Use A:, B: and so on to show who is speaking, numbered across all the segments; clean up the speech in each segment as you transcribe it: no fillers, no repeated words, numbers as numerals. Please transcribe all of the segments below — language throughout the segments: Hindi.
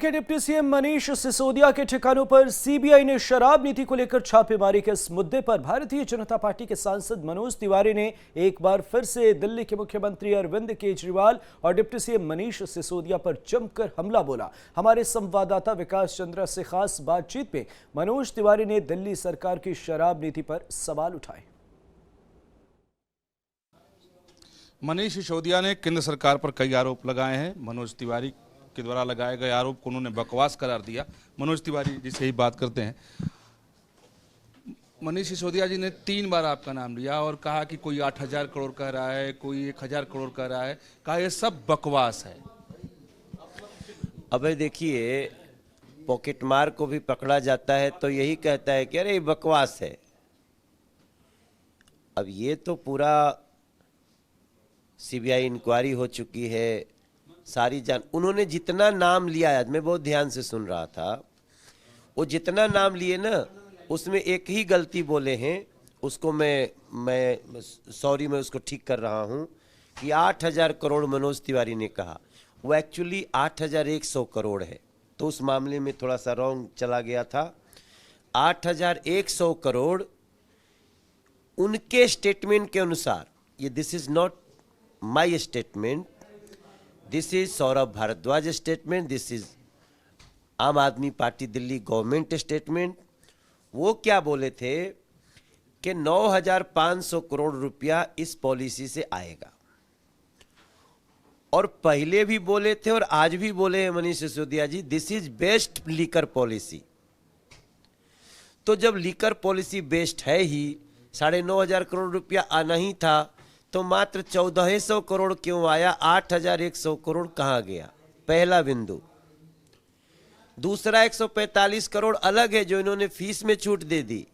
A: के डिप्टी सीएम मनीष सिसोदिया के ठिकानों पर सीबीआई ने शराब नीति को लेकर छापेमारी के इस मुद्दे पर भारतीय जनता पार्टी के सांसद मनोज तिवारी ने एक बार फिर से दिल्ली के मुख्यमंत्री अरविंद केजरीवाल और डिप्टी सीएम मनीष सिसोदिया पर जमकर हमला बोला। हमारे संवाददाता विकास चंद्रा से खास बातचीत में मनोज तिवारी ने दिल्ली सरकार की शराब नीति पर सवाल उठाए।
B: मनीष सिसोदिया ने केंद्र सरकार पर कई आरोप लगाए हैं। मनोज तिवारी के द्वारा लगाए गए आरोप को उन्होंने बकवास करार दिया। मनोज तिवारी जी से ही बात करते हैं। मनीष सिसोदिया जी ने 3 बार आपका नाम लिया और कहा कि कोई 8,000 करोड़ कह रहा है, कोई 1,000 करोड़ कह रहा है, कहा ये सब बकवास है।
C: अबे देखिए, पॉकेट मार को भी पकड़ा जाता है तो यही कहता है कि अरे बकवास है। अब ये तो पूरा सीबीआई इंक्वायरी हो चुकी है, सारी उन्होंने जितना नाम लिया, आज मैं बहुत ध्यान से सुन रहा था, वो जितना नाम लिए ना उसमें एक ही गलती बोले हैं। उसको मैं सॉरी मैं उसको ठीक कर रहा हूँ कि 8,000 करोड़ मनोज तिवारी ने कहा, वो एक्चुअली 8,100 करोड़ है, तो उस मामले में थोड़ा सा रॉन्ग चला गया था। 8,100 करोड़ उनके स्टेटमेंट के अनुसार, ये this is not my statement, this is Saurabh Bhardwaj statement, this is Aam Aadmi party Delhi government statement. वो क्या बोले थे कि 9,500 करोड़ रुपया इस पॉलिसी से आएगा, और पहले भी बोले थे और आज भी बोले हैं Manish Sisodia ji, this is best liquor policy. तो जब लीकर पॉलिसी बेस्ट है ही, 9,500 करोड़ रुपया आना ही था, तो मात्र 1,400 करोड़ क्यों आया? 8,100 करोड़ कहाँ गया? पहला बिंदु। दूसरा 145 करोड़ अलग है जो इन्होंने फीस में छूट दे दी।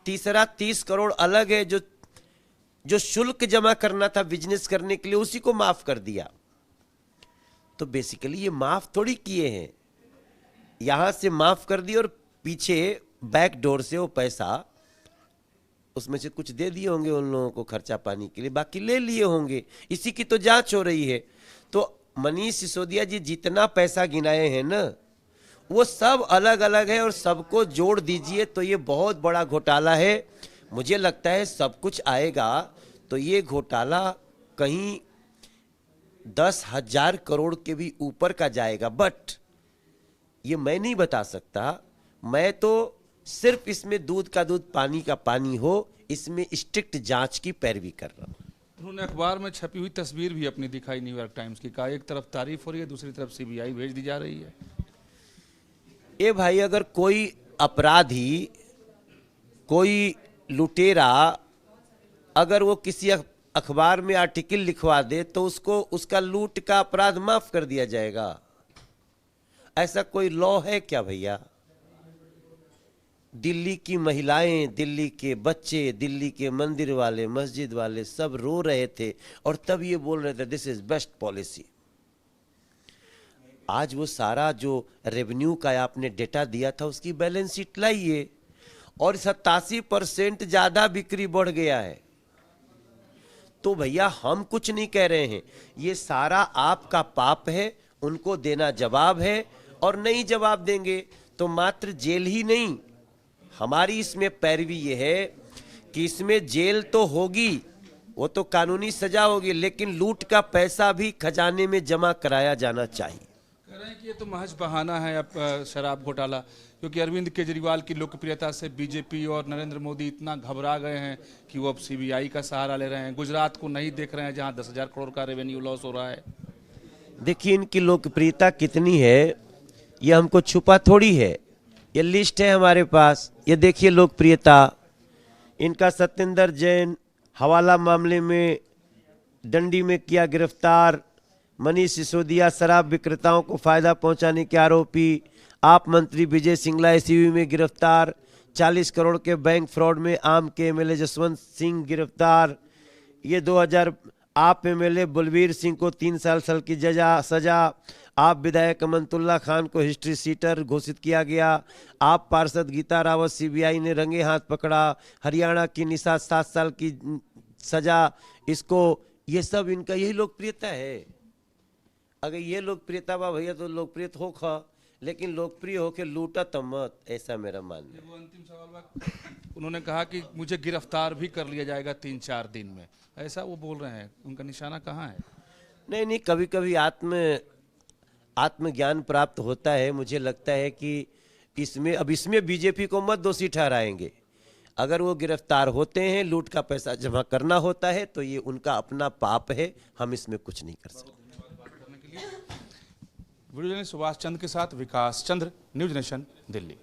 C: तीसरा 30 करोड़ अलग है जो शुल्क जमा करना था बिजनेस करने के लिए, उसी को माफ कर दिया। तो बेसिकली ये माफ थोड़ी किए हैं, यहां से माफ कर दी और पीछे बैक डोर से वो पैसा उसमें से कुछ दे दिए होंगे उन लोगों को खर्चा पानी के लिए, बाकी ले लिए होंगे। इसी की तो जांच हो रही है। तो मनीष सिसोदिया जी जितना पैसा गिनाए हैं ना, वो सब अलग अलग है और सबको जोड़ दीजिए तो ये बहुत बड़ा घोटाला है। मुझे लगता है सब कुछ आएगा तो ये घोटाला कहीं 10,000 करोड़ के भी ऊपर का जाएगा, बट ये मैं नहीं बता सकता। मैं तो सिर्फ इसमें दूध का दूध पानी का पानी हो, इसमें स्ट्रिक्ट जांच की पैरवी कर रहा हूं।
B: उन्होंने अखबार में छपी हुई तस्वीर भी अपनी दिखाई न्यूयॉर्क टाइम्स की, कहा एक तरफ तारीफ हो रही है, दूसरी तरफ सीबीआई भेज दी जा रही है।
C: ए भाई, अगर कोई अपराधी, कोई लुटेरा, अगर वो किसी अखबार में आर्टिकल लिखवा दे तो उसको उसका लूट का अपराध माफ कर दिया जाएगा। ऐसा कोई लॉ है क्या भैया? दिल्ली की महिलाएं, दिल्ली के बच्चे, दिल्ली के मंदिर वाले, मस्जिद वाले सब रो रहे थे और तब ये बोल रहे थे दिस इज बेस्ट पॉलिसी। आज वो सारा जो रेवेन्यू का आपने डेटा दिया था उसकी बैलेंस शीट लाइए, और 87% ज्यादा बिक्री बढ़ गया है। तो भैया हम कुछ नहीं कह रहे हैं, ये सारा आपका पाप है, उनको देना जवाब है, और नहीं जवाब देंगे तो मात्र जेल ही नहीं, हमारी इसमें पैरवी ये है कि इसमें जेल तो होगी, वो तो कानूनी सजा होगी, लेकिन लूट का पैसा भी खजाने में जमा कराया जाना चाहिए।
B: कह रहे हैं कि ये तो महज बहाना है अब शराब घोटाला, क्योंकि अरविंद केजरीवाल की लोकप्रियता से बीजेपी और नरेंद्र मोदी इतना घबरा गए हैं कि वो अब सीबीआई का सहारा ले रहे हैं। गुजरात को नहीं देख रहे हैं जहां 10,000 करोड़ का रेवेन्यू लॉस हो रहा है।
C: देखिए इनकी लोकप्रियता कितनी है ये हमको छुपा थोड़ी है, ये लिस्ट है हमारे पास। ये देखिए लोकप्रियता इनका। सत्येंद्र जैन हवाला मामले में डंडी में किया गिरफ्तार। मनीष सिसोदिया शराब विक्रेताओं को फायदा पहुंचाने के आरोपी। आप मंत्री विजय सिंगला एसीबी में गिरफ्तार। 40 करोड़ के बैंक फ्रॉड में आम के एमएलए जसवंत सिंह गिरफ्तार। ये 2000 आप एमएलए बलवीर सिंह को 3 साल की सजा। आप विधायक अमनतुल्ला खान को हिस्ट्री सीटर घोषित किया गया। आप पार्षद गीता रावत सीबीआई ने रंगे हाथ पकड़ा। हरियाणा की निशा 7 साल की सजा इसको। ये सब इनका यही लोकप्रियता है। अगर ये लोकप्रियता बा भैया तो लोकप्रियता हो खा, लेकिन लोकप्रिय होकर लूटा तो मत, ऐसा मेरा मानना है।
B: वो अंतिम सवाल बा, उन्होंने कहा कि मुझे गिरफ्तार भी कर लिया जाएगा 3-4 दिन में, ऐसा वो बोल रहे हैं, उनका निशाना कहाँ है?
C: नहीं नहीं, कभी कभी आत्मज्ञान प्राप्त होता है। मुझे लगता है कि इसमें बीजेपी को मत दोषी ठहराएंगे। अगर वो गिरफ्तार होते हैं, लूट का पैसा जमा करना होता है, तो ये उनका अपना पाप है, हम इसमें कुछ नहीं कर सकते।
B: वीडियो जर्नलिस्ट सुभाष चंद्र के साथ विकास चंद्र, न्यूज नेशन, दिल्ली।